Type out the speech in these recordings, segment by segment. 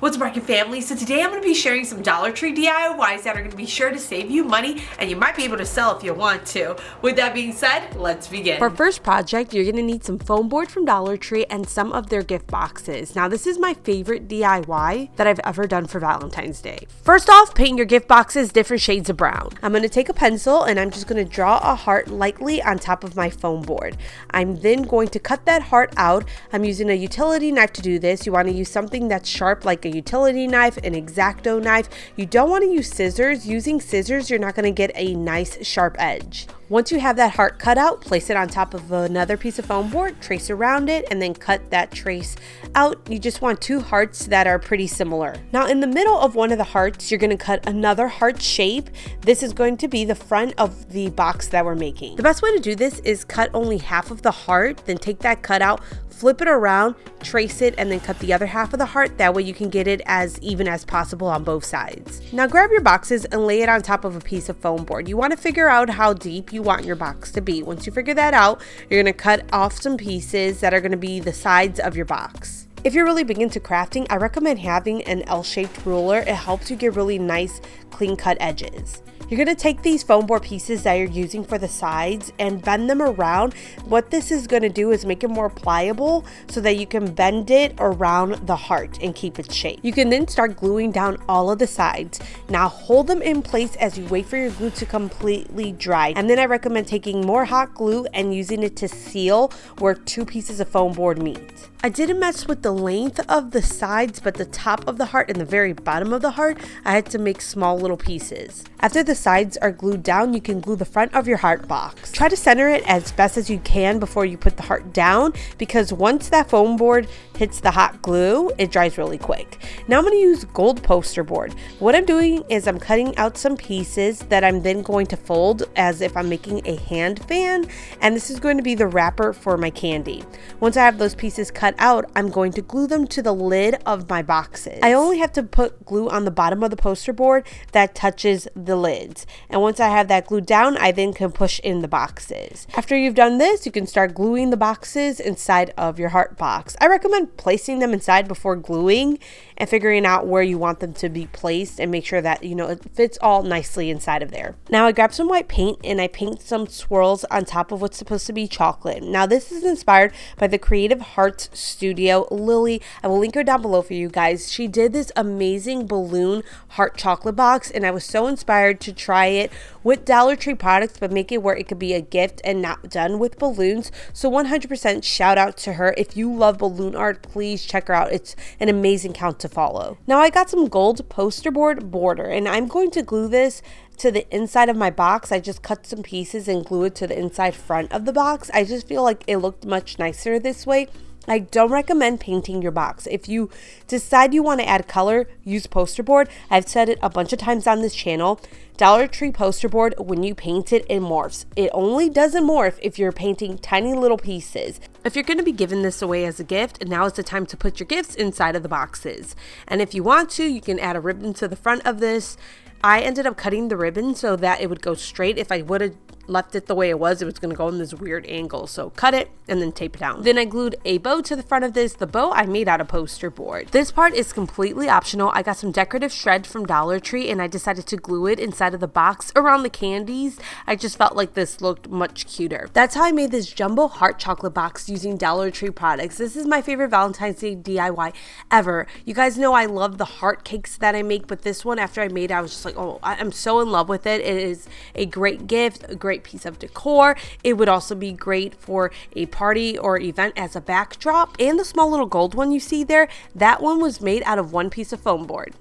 What's up, Market family? So today I'm going to be sharing some Dollar Tree DIYs that are going to be sure to save you money, and you might be able to sell if you want to. With that being said, let's begin. For our first project, you're going to need some foam board from Dollar Tree and some of their gift boxes. Now this is my favorite DIY that I've ever done for Valentine's Day. First off, paint your gift boxes different shades of brown. I'm going to take a pencil and I'm just going to draw a heart lightly on top of my foam board. I'm then going to cut that heart out. I'm using a utility knife to do this. You want to use something that's sharp like a utility knife, an X-Acto knife. You don't want to use scissors. Using scissors, you're not going to get a nice sharp edge. Once you have that heart cut out, place it on top of another piece of foam board, trace around it, and then cut that trace out. You just want two hearts that are pretty similar. Now in the middle of one of the hearts, you're going to cut another heart shape. This is going to be the front of the box that we're making. The best way to do this is cut only half of the heart, then take that cut out, flip it around, trace it, and then cut the other half of the heart. That way you can get it as even as possible on both sides. Now grab your boxes and lay it on top of a piece of foam board. You want to figure out how deep you want your box to be. Once you figure that out, you're going to cut off some pieces that are going to be the sides of your box. If you're really big into crafting, I recommend having an L-shaped ruler. It helps you get really nice, clean cut edges. You're going to take these foam board pieces that you're using for the sides and bend them around. What this is going to do is make it more pliable so that you can bend it around the heart and keep its shape. You can then start gluing down all of the sides. Now hold them in place as you wait for your glue to completely dry. And then I recommend taking more hot glue and using it to seal where two pieces of foam board meet. I didn't mess with the length of the sides, but the top of the heart and the very bottom of the heart, I had to make small little pieces. After the sides are glued down, you can glue the front of your heart box. Try to center it as best as you can before you put the heart down, because once that foam board hits the hot glue, it dries really quick. Now I'm going to use gold poster board. What I'm doing is I'm cutting out some pieces that I'm then going to fold as if I'm making a hand fan, and this is going to be the wrapper for my candy. Once I have those pieces cut out, I'm going to glue them to the lid of my boxes. I only have to put glue on the bottom of the poster board that touches the lids. And once I have that glued down, I then can push in the boxes. After you've done this, you can start gluing the boxes inside of your heart box. I recommend placing them inside before gluing and figuring out where you want them to be placed and make sure that, it fits all nicely inside of there. Now I grab some white paint and I paint some swirls on top of what's supposed to be chocolate. Now this is inspired by the Creative Hearts Studio Lily. I will link her down below for you guys. She did this amazing balloon heart chocolate box, and I was so inspired to try it with Dollar Tree products, but make it where it could be a gift and not done with balloons. So 100% shout out to her. If you love balloon art, please check her out. It's an amazing account to follow. Now I got some gold poster board border, and I'm going to glue this to the inside of my box. I just cut some pieces and glue it to the inside front of the box. I just feel like it looked much nicer this way. I don't recommend painting your box. If you decide you want to add color, use poster board. I've said it a bunch of times on this channel. Dollar Tree poster board, when you paint it, it morphs. It only doesn't morph if you're painting tiny little pieces. If you're going to be giving this away as a gift, now is the time to put your gifts inside of the boxes. And if you want to, you can add a ribbon to the front of this. I ended up cutting the ribbon so that it would go straight. If I would have left it the way it was going to go in this weird angle. So cut it and then tape it down. Then I glued a bow to the front of this. The bow I made out of poster board. This part is completely optional. I got some decorative shred from Dollar Tree and I decided to glue it inside of the box around the candies. I just felt like this looked much cuter. That's how I made this jumbo heart chocolate box using Dollar Tree products. This is my favorite Valentine's Day DIY ever. You guys know I love the heart cakes that I make, but this one after I made it, I was just like, oh, I'm so in love with it. It is a great gift, a great piece of decor. It would also be great for a party or event as a backdrop. And the small little gold one you see there, that one was made out of one piece of foam board.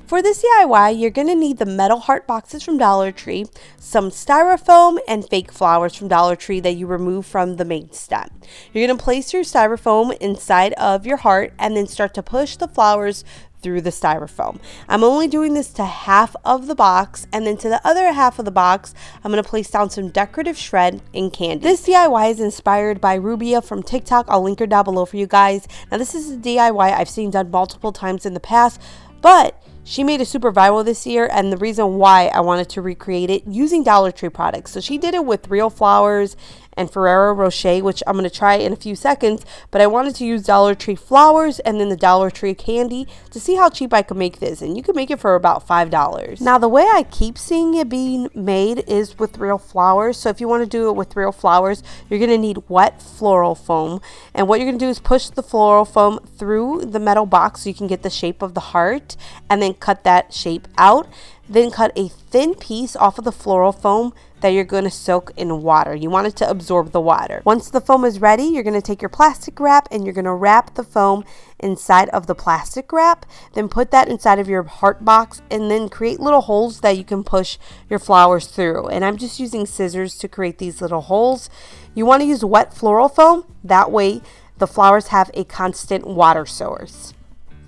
For this DIY, you're going to need the metal heart boxes from Dollar Tree, some styrofoam, and fake flowers from Dollar Tree that you remove from the main stem. You're going to place your styrofoam inside of your heart and then start to push the flowers through the styrofoam. I'm only doing this to half of the box, and then to the other half of the box, I'm going to place down some decorative shred and candy. This DIY is inspired by BYRUBIA from TikTok. I'll link her down below for you guys. Now this is a DIY I've seen done multiple times in the past, but she made it super viral this year, and the reason why I wanted to recreate it using Dollar Tree products. So she did it with real flowers and Ferrero Rocher, which I'm going to try in a few seconds, but I wanted to use Dollar Tree flowers and then the Dollar Tree candy to see how cheap I could make this, and you can make it for about $5. Now, the way I keep seeing it being made is with real flowers, so if you want to do it with real flowers, you're going to need wet floral foam, and what you're going to do is push the floral foam through the metal box so you can get the shape of the heart, and then cut that shape out. Then cut a thin piece off of the floral foam that you're going to soak in water. You want it to absorb the water. Once the foam is ready, you're going to take your plastic wrap and you're going to wrap the foam inside of the plastic wrap. Then put that inside of your heart box and then create little holes that you can push your flowers through. And I'm just using scissors to create these little holes. You want to use wet floral foam. That way the flowers have a constant water source.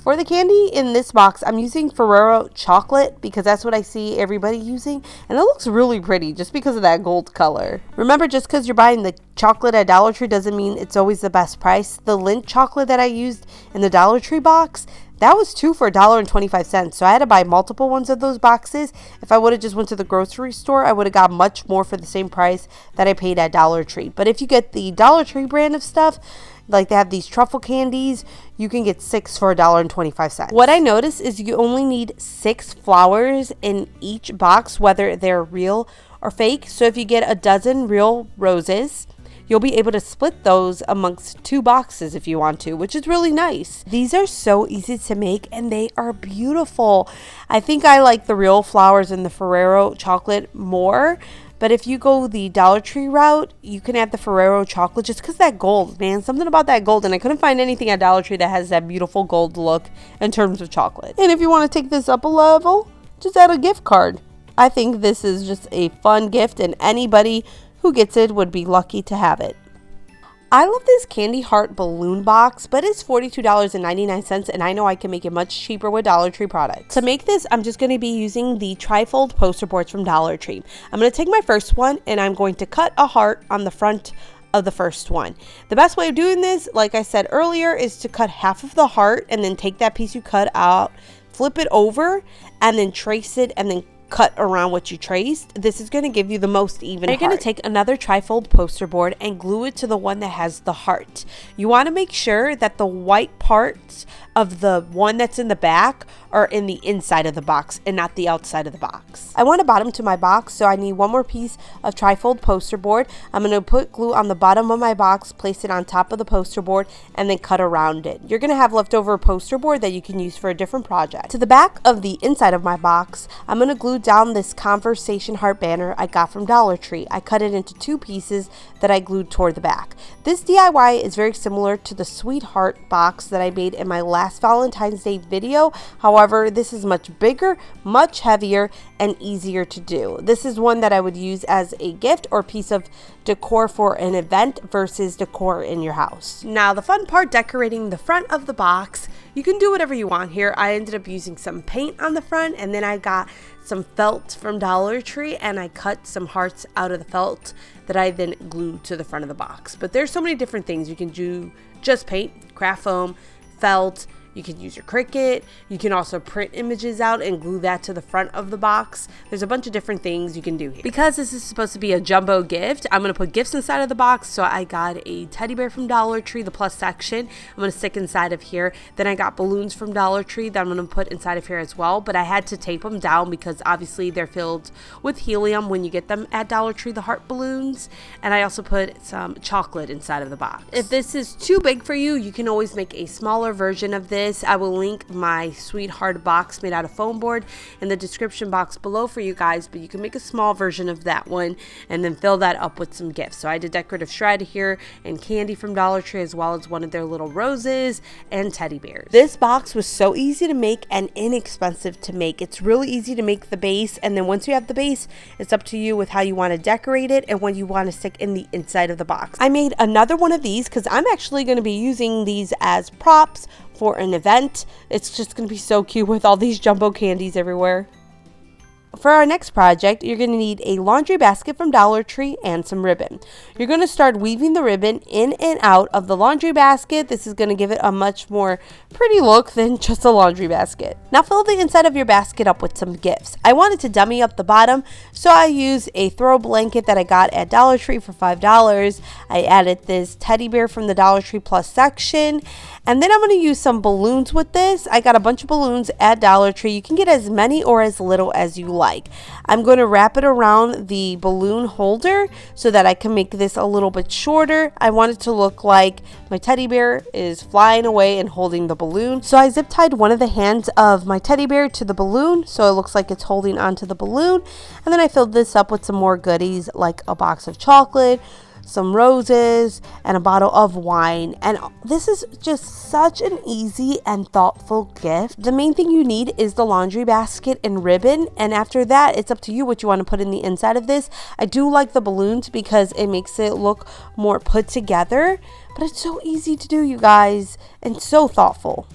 For the candy in this box, I'm using Ferrero chocolate because that's what I see everybody using, and it looks really pretty just because of that gold color. Remember, just because you're buying the chocolate at Dollar Tree doesn't mean it's always the best price. The Lindt chocolate that I used in the Dollar Tree box, that was 2 for $1.25, so I had to buy multiple ones of those boxes. If I would have just went to the grocery store, I would have got much more for the same price that I paid at Dollar Tree. But if you get the Dollar Tree brand of stuff, like they have these truffle candies, you can get 6 for $1.25. What I noticed is you only need 6 flowers in each box, whether they're real or fake. So if you get a dozen real roses, you'll be able to split those amongst 2 boxes if you want to, which is really nice. These are so easy to make and they are beautiful. I think I like the real flowers and the Ferrero chocolate more. But if you go the Dollar Tree route, you can add the Ferrero chocolate just because that gold, man. Something about that gold. And I couldn't find anything at Dollar Tree that has that beautiful gold look in terms of chocolate. And if you want to take this up a level, just add a gift card. I think this is just a fun gift and anybody who gets it would be lucky to have it. I love this candy heart balloon box, but it's $42.99 and I know I can make it much cheaper with Dollar Tree products. To make this, I'm just going to be using the trifold poster boards from Dollar Tree. I'm going to take my first one and I'm going to cut a heart on the front of the first one. The best way of doing this, like I said earlier, is to cut half of the heart and then take that piece you cut out, flip it over, and then trace it and then cut around what you traced. This is going to give you the most even heart. You're going to take another trifold poster board and glue it to the one that has the heart. You want to make sure that the white parts of the one that's in the back are in the inside of the box and not the outside of the box. I want a bottom to my box, so I need one more piece of trifold poster board. I'm going to put glue on the bottom of my box, place it on top of the poster board, and then cut around it. You're going to have leftover poster board that you can use for a different project. To the back of the inside of my box, I'm going to glue down this conversation heart banner I got from Dollar Tree. I cut it into 2 pieces that I glued toward the back. This DIY is very similar to the sweetheart box that I made in my last Valentine's Day video. However, this is much bigger, much heavier, and easier to do. This is one that I would use as a gift or piece of decor for an event versus decor in your house. Now, the fun part, decorating the front of the box. You can do whatever you want here. I ended up using some paint on the front, and then I got some felt from Dollar Tree and I cut some hearts out of the felt that I then glued to the front of the box. But there's so many different things you can do. Just paint, craft foam, felt. You can use your Cricut. You can also print images out and glue that to the front of the box. There's a bunch of different things you can do here. Because this is supposed to be a jumbo gift, I'm going to put gifts inside of the box. So I got a teddy bear from Dollar Tree, the plus section. I'm going to stick inside of here. Then I got balloons from Dollar Tree that I'm going to put inside of here as well. But I had to tape them down because obviously they're filled with helium when you get them at Dollar Tree, the heart balloons. And I also put some chocolate inside of the box. If this is too big for you, you can always make a smaller version of this. I will link my sweetheart box made out of foam board in the description box below for you guys, but you can make a small version of that one and then fill that up with some gifts. So I did decorative shred here and candy from Dollar Tree, as well as one of their little roses and teddy bears. This box was so easy to make and inexpensive to make. It's really easy to make the base, and then once you have the base, it's up to you with how you want to decorate it and what you want to stick in the inside of the box. I made another one of these because I'm actually going to be using these as props for an event. It's just going to be so cute with all these jumbo candies everywhere. For our next project, you're going to need a laundry basket from Dollar Tree and some ribbon. You're going to start weaving the ribbon in and out of the laundry basket. This is going to give it a much more pretty look than just a laundry basket. Now fill the inside of your basket up with some gifts. I wanted to dummy up the bottom, so I used a throw blanket that I got at Dollar Tree for $5. I added this teddy bear from the Dollar Tree Plus section, and then I'm going to use some balloons with this. I got a bunch of balloons at Dollar Tree. You can get as many or as little as you like. I'm going to wrap it around the balloon holder so that I can make this a little bit shorter. I want it to look like my teddy bear is flying away and holding the balloon. So I zip tied one of the hands of my teddy bear to the balloon so it looks like it's holding onto the balloon. And then I filled this up with some more goodies like a box of chocolate, some roses, and a bottle of wine. And this is just such an easy and thoughtful gift. The main thing you need is the laundry basket and ribbon, and after that it's up to you what you want to put in the inside of this. I do like the balloons because it makes it look more put together, but it's so easy to do, you guys, and so thoughtful.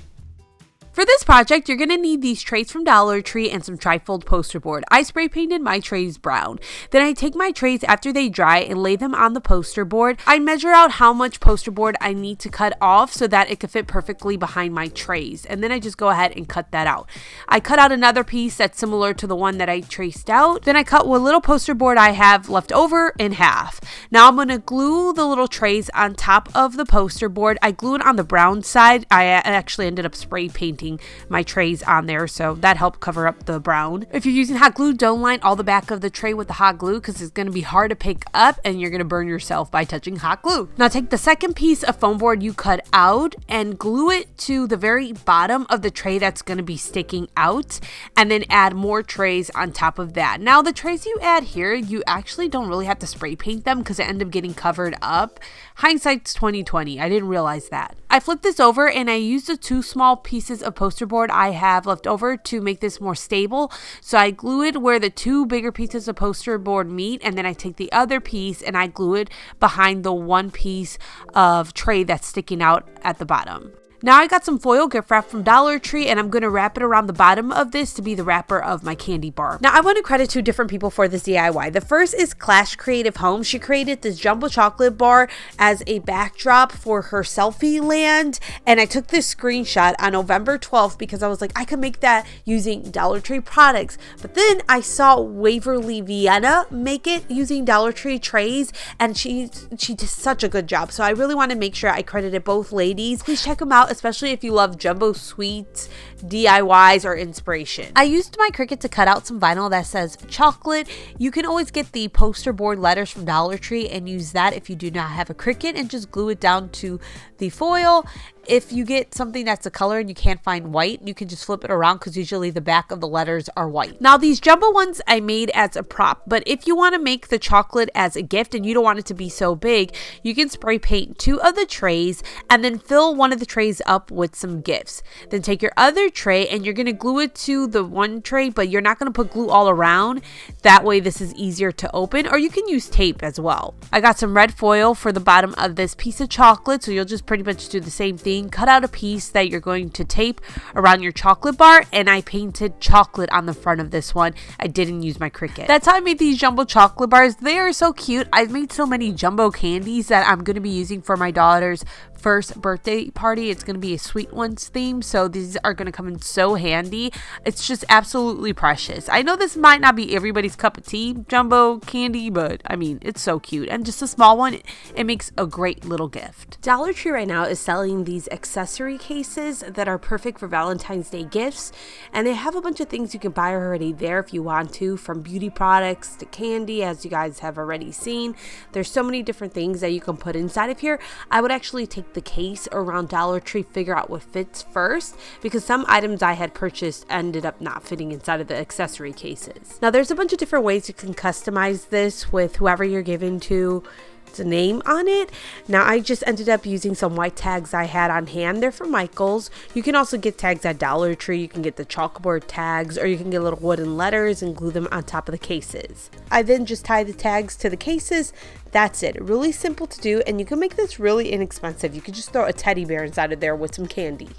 For this project, you're going to need these trays from Dollar Tree and some trifold poster board. I spray painted my trays brown. Then I take my trays after they dry and lay them on the poster board. I measure out how much poster board I need to cut off so that it could fit perfectly behind my trays. And then I just go ahead and cut that out. I cut out another piece that's similar to the one that I traced out. Then I cut what little poster board I have left over in half. Now I'm going to glue the little trays on top of the poster board. I glue it on the brown side. I actually ended up spray painting my trays on there, so that helped cover up the brown. If you're using hot glue, don't line all the back of the tray with the hot glue because it's going to be hard to pick up and you're going to burn yourself by touching hot glue. Now take the second piece of foam board you cut out and glue it to the very bottom of the tray that's going to be sticking out, and then add more trays on top of that. Now the trays you add here, you actually don't really have to spray paint them because they end up getting covered up. Hindsight's 2020. I didn't realize that. I flipped this over and I used the two small pieces of poster board I have left over to make this more stable. So I glue it where the two bigger pieces of poster board meet, and then I take the other piece and I glue it behind the one piece of tray that's sticking out at the bottom. Now I got some foil gift wrap from Dollar Tree and I'm going to wrap it around the bottom of this to be the wrapper of my candy bar. Now I want to credit two different people for this DIY. The first is CLASHCREATIVEHOME. She created this jumbo chocolate bar as a backdrop for her selfie land, and I took this screenshot on November 12th because I was like, I could make that using Dollar Tree products. But then I saw WAVERLYVIENNA make it using Dollar Tree trays, and she did such a good job. So I really want to make sure I credited both ladies. Please check them out, especially if you love jumbo sweets, DIYs, or inspiration. I used my Cricut to cut out some vinyl that says chocolate. You can always get the poster board letters from Dollar Tree and use that if you do not have a Cricut, and just glue it down to the foil. If you get something that's a color and you can't find white, you can just flip it around because usually the back of the letters are white. Now these jumbo ones I made as a prop, but if you want to make the chocolate as a gift and you don't want it to be so big, you can spray paint two of the trays and then fill one of the trays up with some gifts. Then take your other tray and you're going to glue it to the one tray, but you're not going to put glue all around. That way this is easier to open, or you can use tape as well. I got some red foil for the bottom of this piece of chocolate, so you'll just pretty much do the same thing. Cut out a piece that you're going to tape around your chocolate bar, and I painted chocolate on the front of this one. I didn't use my Cricut. That's how I made these jumbo chocolate bars. They are so cute. I've made so many jumbo candies that I'm going to be using for my daughter's first birthday party. It's going to be a sweet ones theme, so these are going to come in so handy. It's just absolutely precious. I know this might not be everybody's cup of tea, jumbo candy, but I mean, it's so cute, and just a small one, it makes a great little gift. Dollar Tree right now is selling these accessory cases that are perfect for Valentine's Day gifts, and they have a bunch of things you can buy already there if you want to, from beauty products to candy, as you guys have already seen. There's so many different things that you can put inside of here. I would actually take the case around Dollar Tree, figure out what fits first, because some items I had purchased ended up not fitting inside of the accessory cases. Now there's a bunch of different ways you can customize this with whoever you're giving to a name on it. Now I just ended up using some white tags I had on hand. They're from Michael's. You can also get tags at Dollar Tree. You can get the chalkboard tags, or you can get little wooden letters and glue them on top of the cases. I then just tie the tags to the cases. That's it. Really simple to do, and you can make this really inexpensive. You could just throw a teddy bear inside of there with some candy.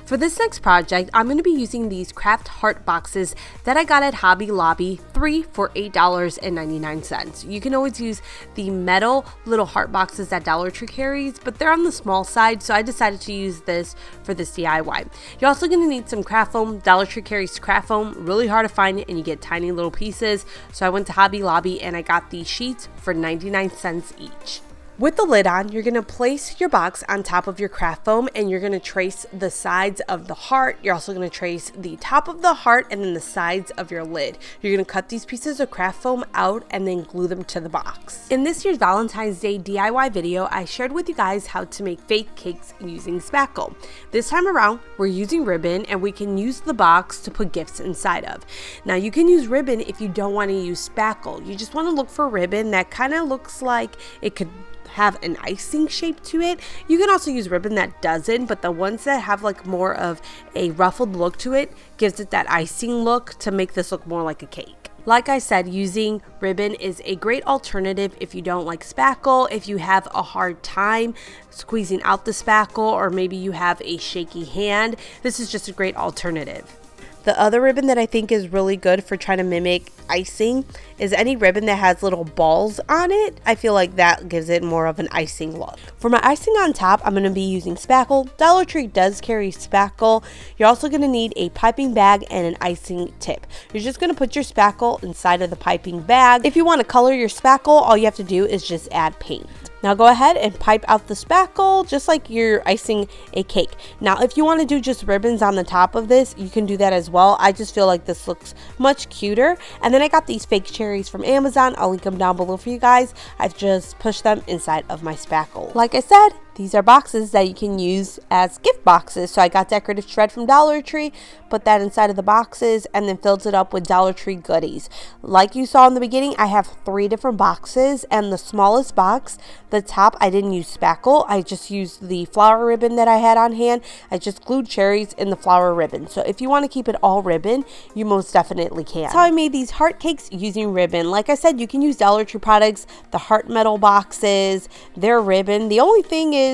For this next project, I'm going to be using these craft heart boxes that I got at Hobby Lobby, 3 for $8.99. You can always use the metal little heart boxes that Dollar Tree carries, but they're on the small side, so I decided to use this for this DIY. You're also going to need some craft foam. Dollar Tree carries craft foam, really hard to find it, and you get tiny little pieces. So I went to Hobby Lobby and I got these sheets for 99 cents each. With the lid on, you're going to place your box on top of your craft foam and you're going to trace the sides of the heart. You're also going to trace the top of the heart and then the sides of your lid. You're going to cut these pieces of craft foam out and then glue them to the box. In this year's Valentine's Day DIY video, I shared with you guys how to make fake cakes using spackle. This time around, we're using ribbon and we can use the box to put gifts inside of. Now you can use ribbon if you don't want to use spackle. You just want to look for ribbon that kind of looks like it could have an icing shape to it. You can also use ribbon that doesn't, but the ones that have like more of a ruffled look to it gives it that icing look to make this look more like a cake. Like I said, using ribbon is a great alternative if you don't like spackle, if you have a hard time squeezing out the spackle, or maybe you have a shaky hand. This is just a great alternative. The other ribbon that I think is really good for trying to mimic icing is any ribbon that has little balls on it. I feel like that gives it more of an icing look. For my icing on top, I'm going to be using spackle. Dollar Tree does carry spackle. You're also going to need a piping bag and an icing tip. You're just going to put your spackle inside of the piping bag. If you want to color your spackle, all you have to do is just add paint. Now go ahead and pipe out the spackle just like you're icing a cake. Now if you want to do just ribbons on the top of this, you can do that as well. I just feel like this looks much cuter. And then I got these fake cherries from Amazon. I'll link them down below for you guys. I've just pushed them inside of my spackle. Like I said, these are boxes that you can use as gift boxes. So I got decorative shred from Dollar Tree, put that inside of the boxes, and then filled it up with Dollar Tree goodies. Like you saw in the beginning, I have 3 different boxes, and the smallest box, the top, I didn't use spackle. I just used the flower ribbon that I had on hand. I just glued cherries in the flower ribbon. So if you want to keep it all ribbon, you most definitely can. That's how I made these heart cakes using ribbon. Like I said, you can use Dollar Tree products, the heart metal boxes, their ribbon. The only thing is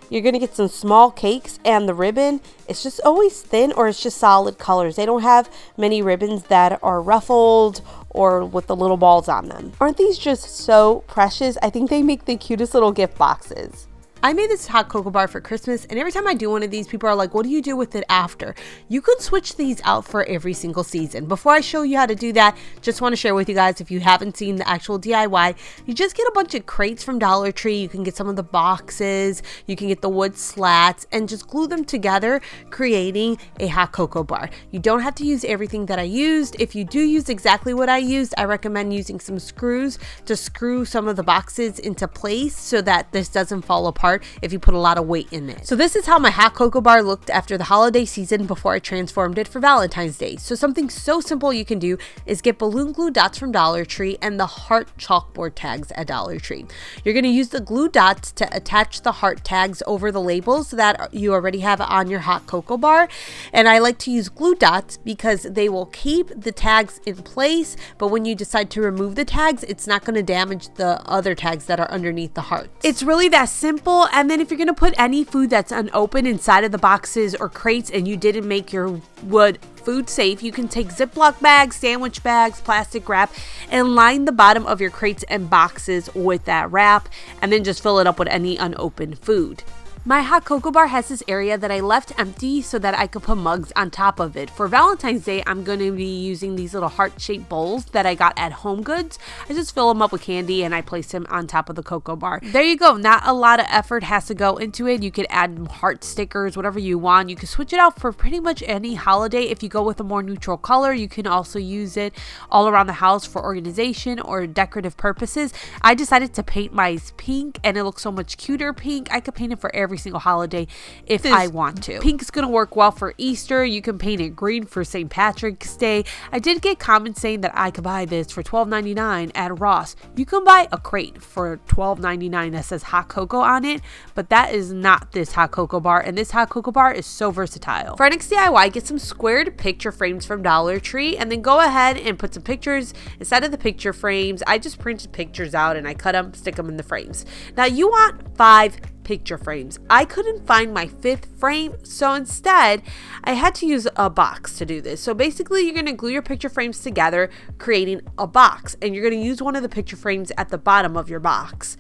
you're going to get some small cakes and the ribbon, it's just always thin or it's just solid colors. They don't have many ribbons that are ruffled or with the little balls on them. Aren't these just so precious? I think they make the cutest little gift boxes. I made this hot cocoa bar for Christmas, and every time I do one of these, people are like, what do you do with it after? You could switch these out for every single season. Before I show you how to do that, just want to share with you guys, if you haven't seen the actual DIY, you just get a bunch of crates from Dollar Tree. You can get some of the boxes, you can get the wood slats, and just glue them together, creating a hot cocoa bar. You don't have to use everything that I used. If you do use exactly what I used, I recommend using some screws to screw some of the boxes into place so that this doesn't fall apart if you put a lot of weight in it. So this is how my hot cocoa bar looked after the holiday season before I transformed it for Valentine's Day. So something so simple you can do is get balloon glue dots from Dollar Tree and the heart chalkboard tags at Dollar Tree. You're going to use the glue dots to attach the heart tags over the labels that you already have on your hot cocoa bar. And I like to use glue dots because they will keep the tags in place, but when you decide to remove the tags, it's not going to damage the other tags that are underneath the heart. It's really that simple. And then if you're going to put any food that's unopened inside of the boxes or crates and you didn't make your wood food safe, you can take Ziploc bags, sandwich bags, plastic wrap, and line the bottom of your crates and boxes with that wrap, and then just fill it up with any unopened food. My hot cocoa bar has this area that I left empty so that I could put mugs on top of it. For Valentine's Day, I'm going to be using these little heart-shaped bowls that I got at Home Goods. I just fill them up with candy and I place them on top of the cocoa bar. There you go. Not a lot of effort has to go into it. You could add heart stickers, whatever you want. You can switch it out for pretty much any holiday. If you go with a more neutral color, you can also use it all around the house for organization or decorative purposes. I decided to paint mine pink and it looks so much cuter pink. I could paint it for every single holiday if I want to. Pink is going to work well for Easter. You can paint it green for St. Patrick's Day. I did get comments saying that I could buy this for $12.99 at Ross. You can buy a crate for $12.99 that says hot cocoa on it, but that is not this hot cocoa bar, and this hot cocoa bar is so versatile. For our next DIY, get some squared picture frames from Dollar Tree and then go ahead and put some pictures inside of the picture frames. I just printed pictures out and I cut them, stick them in the frames. Now you want 5 picture frames. I couldn't find my 5th frame, so instead I had to use a box to do this. So basically you're going to glue your picture frames together, creating a box, and you're going to use one of the picture frames at the bottom of your box.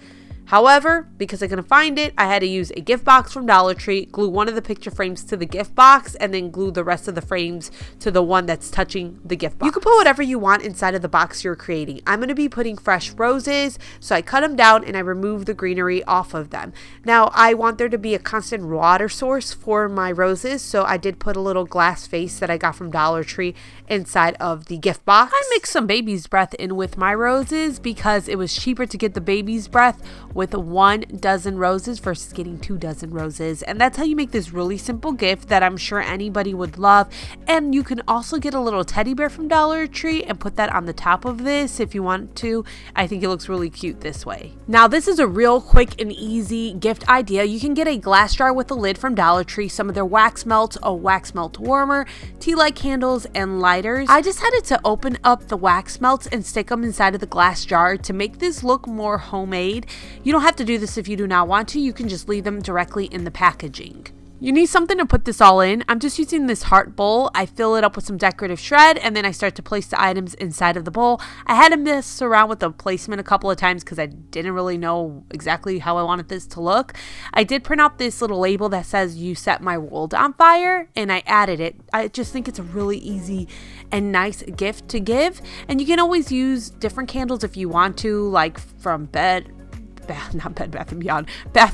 However, because I couldn't find it, I had to use a gift box from Dollar Tree, glue one of the picture frames to the gift box, and then glue the rest of the frames to the one that's touching the gift box. You can put whatever you want inside of the box you're creating. I'm going to be putting fresh roses, so I cut them down and I removed the greenery off of them. Now, I want there to be a constant water source for my roses, so I did put a little glass vase that I got from Dollar Tree inside of the gift box. I mixed some baby's breath in with my roses because it was cheaper to get the baby's breath with 1 dozen roses versus getting 2 dozen roses. And that's how you make this really simple gift that I'm sure anybody would love. And you can also get a little teddy bear from Dollar Tree and put that on the top of this if you want to. I think it looks really cute this way. Now, this is a real quick and easy gift idea. You can get a glass jar with a lid from Dollar Tree, some of their wax melts, a wax melt warmer, tea light candles, and lighters. I decided to open up the wax melts and stick them inside of the glass jar to make this look more homemade. You don't have to do this if you do not want to. You can just leave them directly in the packaging. You need something to put this all in. I'm just using this heart bowl. I fill it up with some decorative shred and then I start to place the items inside of the bowl. I had to mess around with the placement a couple of times because I didn't really know exactly how I wanted this to look. I did print out this little label that says "You set my world on fire" and I added it. I just think it's a really easy and nice gift to give. And you can always use different candles if you want to, like from Bath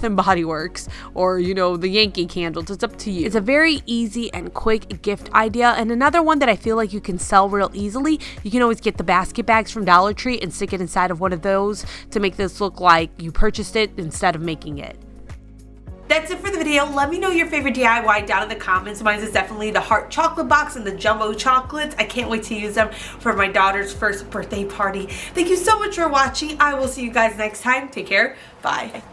and Body Works, or the Yankee candles. It's up to you. It's a very easy and quick gift idea. And another one that I feel like you can sell real easily, you can always get the basket bags from Dollar Tree and stick it inside of one of those to make this look like you purchased it instead of making it. That's it for the video. Let me know your favorite DIY down in the comments. Mine is definitely the heart chocolate box and the jumbo chocolates. I can't wait to use them for my daughter's first birthday party. Thank you so much for watching. I will see you guys next time. Take care. Bye.